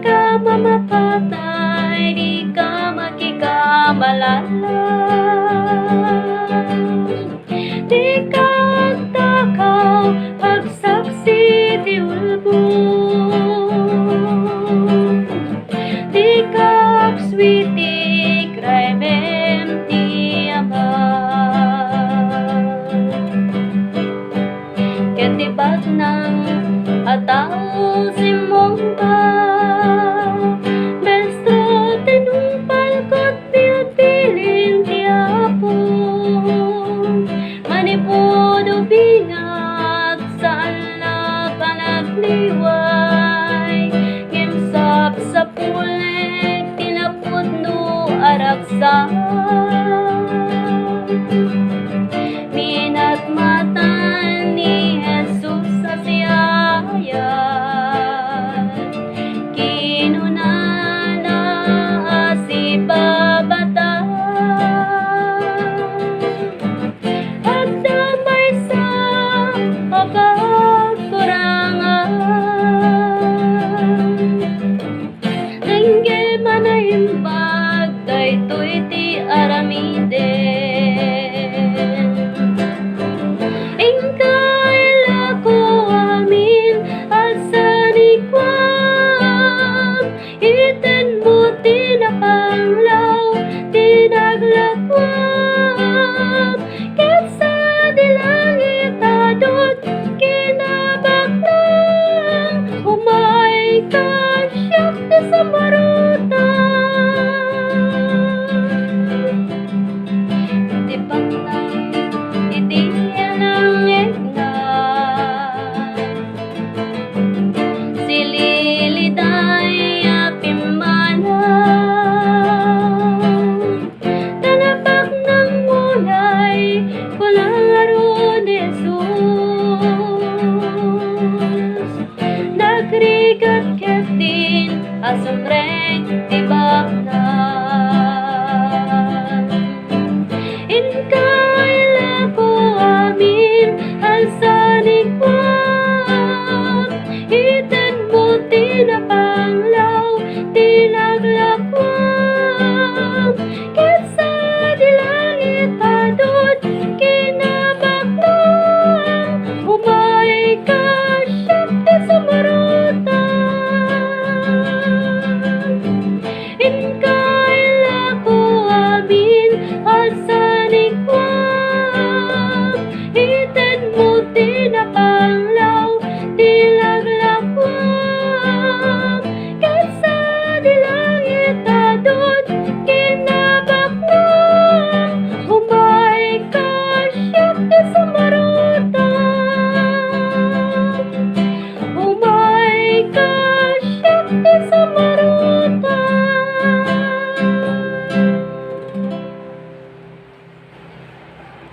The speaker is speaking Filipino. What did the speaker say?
ka mamapatay, di ka makikamalala. Di ka takaw, pagsaksi ti ulbong. Di ka akswiti, krimen ti amag. Ket ibat ng atao simong ka, bestro tinungpal kot pilpilin ti Apo. Manipudo bingag saan na panagliway, ngimsap sa pulik tinapudno araksa. Minat mata ni Jesus sa siyayan, kinunana si babata. At damay sa kapagkurangan, tingge manahimbag, daytoy ti aramiden. Ingkaila ko amin asanikwam, iten mo tinapanglaw, tinaglakwam. Ket sa dilangit adot kinabaklang, umay ka siyak ti samarutan. Di panglang iti anang egnay, sililiday apimanaw. Tanapak ng mulay, kularo ni Jesus. Nagrigat ket din asumreng ti bakna.